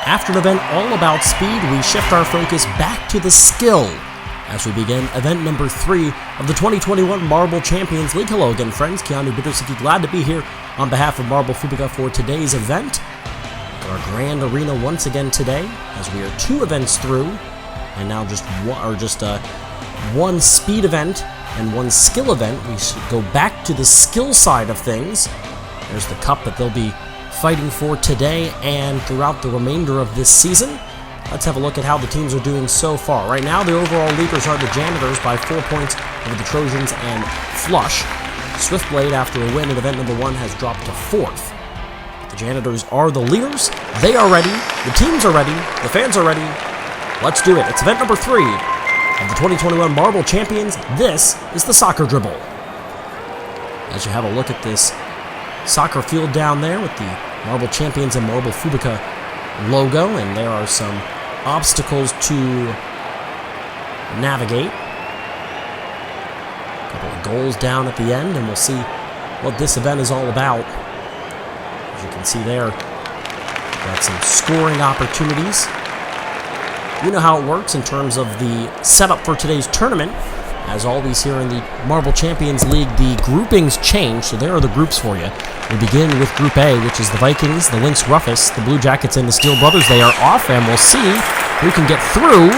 After an event all about speed, we shift our focus back to the skill as we begin event number 3 of the 2021 Marble Champions League. Hello again, friends. Keanu, Biedrzycki, glad to be here on behalf of Marble Fubeca for today's event. Our grand arena once again today, as we are 2 events through, and now just one speed event and 1 skill event. We should go back to the skill side of things. There's the cup that they'll be fighting for today and throughout the remainder of this season. Let's have a look at how the teams are doing so far. Right now, the overall leaders are the Janitors by 4 points over the Trojans and Flush. Swiftblade, after a win in event number 1, has dropped to 4th. The Janitors are the leaders. They are ready. The teams are ready. The fans are ready. Let's do it. It's event number 3 of the 2021 Marble Champions. This is the soccer dribble. As you have a look at this soccer field down there with the Marble Champions and Marble Fubeca logo, and there are some obstacles to navigate. A couple of goals down at the end, and we'll see what this event is all about. As you can see there, got some scoring opportunities. You know how it works in terms of the setup for today's tournament. As always here in the Marble Champions League, the groupings change, so there are the groups for you. We begin with Group A, which is the Vikings, the Lynx Roughest, the Blue Jackets, and the Steel Brothers. They are off, and we'll see who can get through.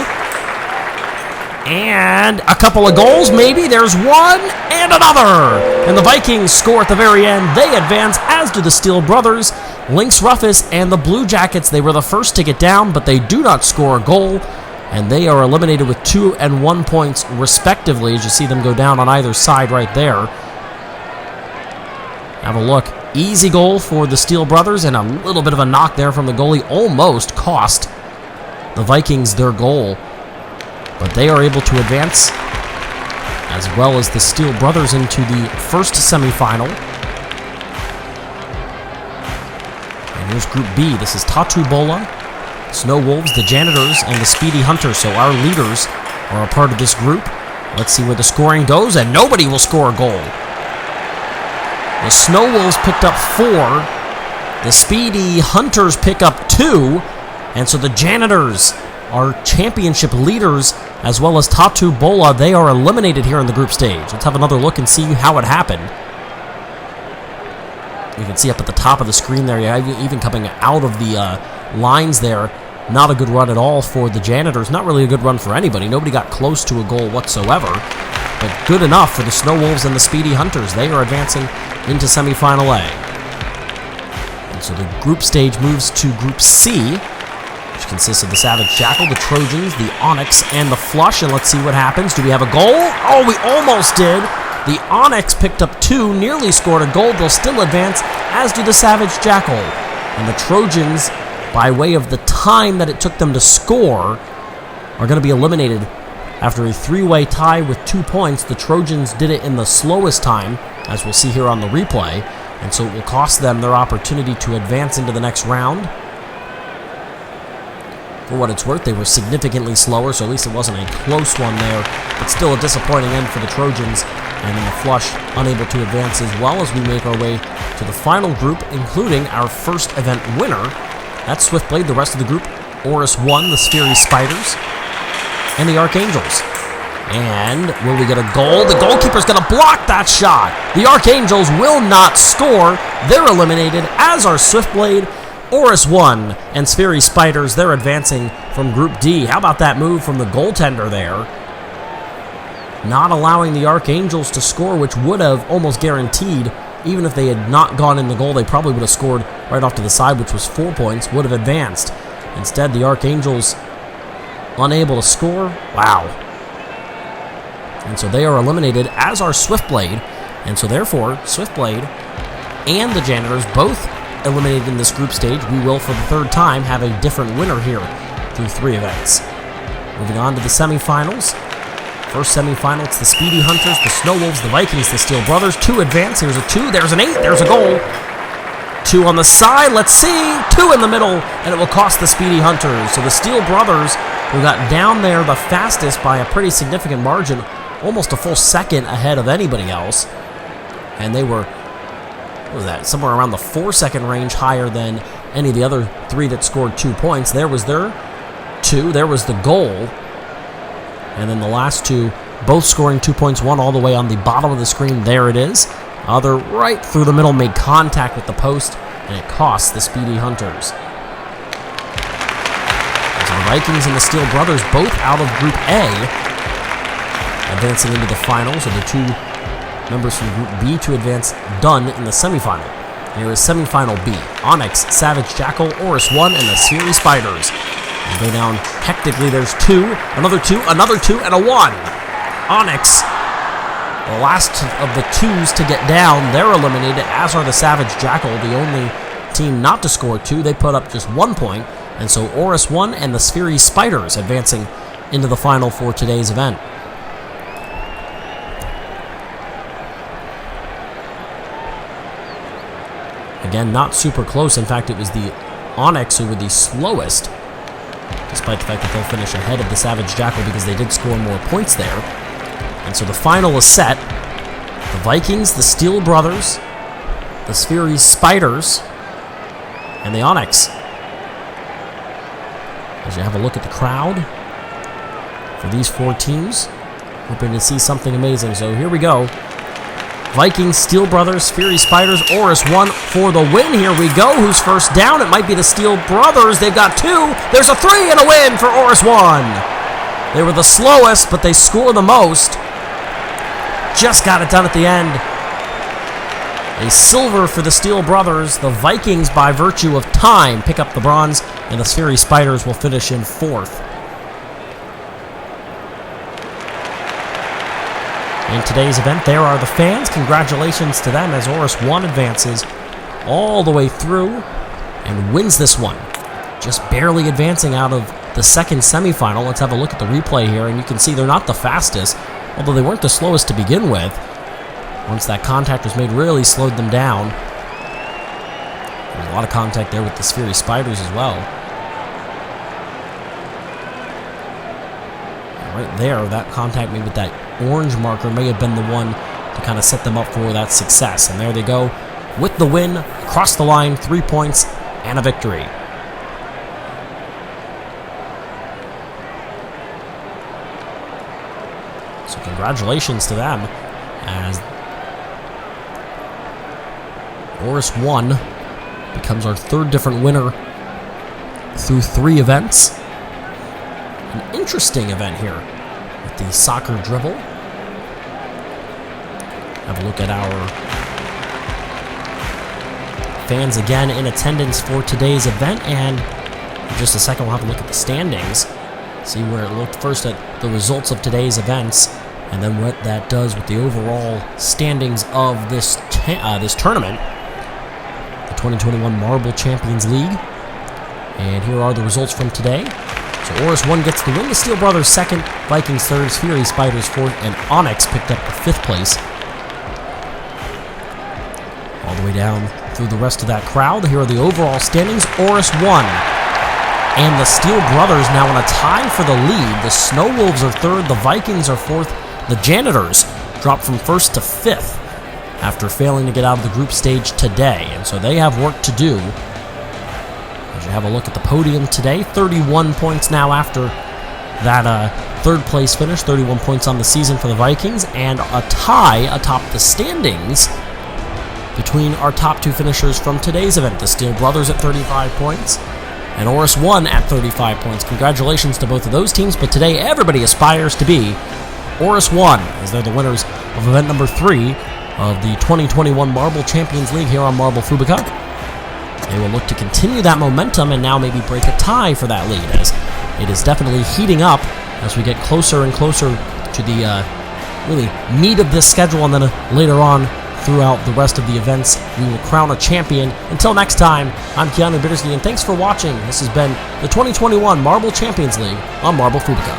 And a couple of goals, maybe. There's one, and another! And the Vikings score at the very end. They advance, as do the Steel Brothers. Lynx Roughest and the Blue Jackets, they were the first to get down, but they do not score a goal. And they are eliminated with 2 and 1 points, respectively, as you see them go down on either side right there. Have a look. Easy goal for the Steel Brothers, and a little bit of a knock there from the goalie. Almost cost the Vikings their goal. But they are able to advance, as well as the Steel Brothers, into the first semifinal. And here's Group B. This is Tatu Bola, Snow Wolves, the Janitors, and the Speedy Hunters. So our leaders are a part of this group. Let's see where the scoring goes, and nobody will score a goal. The Snow Wolves picked up 4. The Speedy Hunters pick up 2. And so the Janitors are championship leaders, as well as Tatu Bola. They are eliminated here in the group stage. Let's have another look and see how it happened. You can see up at the top of the screen there, even coming out of the lines there. Not a good run at all for the Janitors. Not really a good run for anybody. Nobody got close to a goal whatsoever. But good enough for the Snow Wolves and the Speedy Hunters. They are advancing into semifinal A. And so the group stage moves to Group C, which consists of the Savage Jackal, the Trojans, the Onyx, and the Flush. And let's see what happens. Do we have a goal? Oh, we almost did. The Onyx picked up 2, nearly scored a goal. They'll still advance, as do the Savage Jackal. And the Trojans, by way of the time that it took them to score, are going to be eliminated after a 3-way tie with 2 points. The Trojans did it in the slowest time, as we'll see here on the replay, and so it will cost them their opportunity to advance into the next round. For what it's worth, they were significantly slower, so at least it wasn't a close one there, but still a disappointing end for the Trojans, and then the Flush unable to advance as well, as we make our way to the final group, including our first event winner. That's Swiftblade. The rest of the group, Oris 1, the Sphery Spiders, and the Archangels. And will we get a goal? The goalkeeper's going to block that shot. The Archangels will not score. They're eliminated, as are Swiftblade, Oris 1, and Sphery Spiders. They're advancing from Group D. How about that move from the goaltender there? Not allowing the Archangels to score, which would have almost guaranteed, even if they had not gone in the goal, they probably would have scored right off to the side, which was 4 points, would have advanced. Instead, the Archangels unable to score. Wow. And so they are eliminated, as are Swiftblade. And so therefore, Swiftblade and the Janitors both eliminated in this group stage. We will, for the 3rd time, have a different winner here through 3 events. Moving on to the semifinals. First semifinal, it's the Speedy Hunters, the Snow Wolves, the Vikings, the Steel Brothers. 2 advance. Here's a 2. There's an 8. There's a goal. 2 on the side. Let's see. 2 in the middle, and it will cost the Speedy Hunters. So the Steel Brothers, who got down there the fastest by a pretty significant margin, almost a full second ahead of anybody else. And they were, what was that, somewhere around the 4-second range higher than any of the other three that scored 2 points. There was their 2. There was the goal. And then the last two, both scoring 2 points, one all the way on the bottom of the screen. There it is. Other right through the middle, made contact with the post, and it cost the Speedy Hunters. So the Vikings and the Steel Brothers both out of Group A, advancing into the finals, or the two members from Group B to advance done in the semifinal. Here is semifinal B. Onyx, Savage Jackal, Oris 1, and the Siri Spiders. They go down hectically. There's 2, another 2, another 2, and a 1. Onyx, the last of the 2s to get down, they're eliminated, as are the Savage Jackal, the only team not to score 2. They put up just 1 point, and so Oris 1 and the Siri Spiders advancing into the final for today's event. Again, not super close. In fact, it was the Onyx who were the slowest, despite the fact that they'll finish ahead of the Savage Jackal because they did score more points there. And so the final is set. The Vikings, the Steel Brothers, the Siri Spiders, and the Onyx. As you have a look at the crowd for these 4 teams, hoping to see something amazing. So here we go. Vikings, Steel Brothers, Siri Spiders, Oris 1 for the win. Here we go. Who's first down? It might be the Steel Brothers. They've got 2. There's a 3 and a win for Oris 1. They were the slowest, but they score the most. Just got it done at the end. A silver for the Steel Brothers. The Vikings, by virtue of time, pick up the bronze, and the Siri Spiders will finish in 4th. In today's event, there are the fans. Congratulations to them as Oris 1 advances all the way through and wins this one. Just barely advancing out of the second semifinal. Let's have a look at the replay here, and you can see they're not the fastest, although they weren't the slowest to begin with. Once that contact was made, really slowed them down. There's a lot of contact there with the Siri Spiders as well. And right there, that contact made with that orange marker may have been the one to kind of set them up for that success. And there they go with the win, across the line, 3 points, and a victory. So congratulations to them, as Oris 1 becomes our 3rd different winner through 3 events. An interesting event here with the soccer dribble. Have a look at our fans again in attendance for today's event, and in just a second we'll have a look at the standings, see where it looked first at the results of today's events, and then what that does with the overall standings of this tournament, the 2021 Marble Champions League. And here are the results from today. So Oris 1 gets the win, the Steel Brothers 2nd, Vikings 3rd, Siri Spiders 4th, and Onyx picked up the 5th place. All the way down through the rest of that crowd, here are the overall standings. Oris 1 and the Steel Brothers now in a tie for the lead. The Snow Wolves are 3rd, the Vikings are 4th, the Janitors dropped from 1st to 5th after failing to get out of the group stage today, and so they have work to do. As you have a look at the podium today, 31 points now after that 3rd place finish, 31 points on the season for the Vikings, and a tie atop the standings between our top 2 finishers from today's event, the Steel Brothers at 35 points and Oris 1 at 35 points. Congratulations to both of those teams, but today everybody aspires to be Oris 1, as they're the winners of event number 3 of the 2021 Marble Champions League here on Marble Fubeca. They will look to continue that momentum and now maybe break a tie for that lead, as it is definitely heating up as we get closer and closer to the really meat of this schedule, and then later on throughout the rest of the events we will crown a champion. Until next time, I'm Keanu Biedrzycki, and thanks for watching. This has been the 2021 Marble Champions League on Marble Fubeca.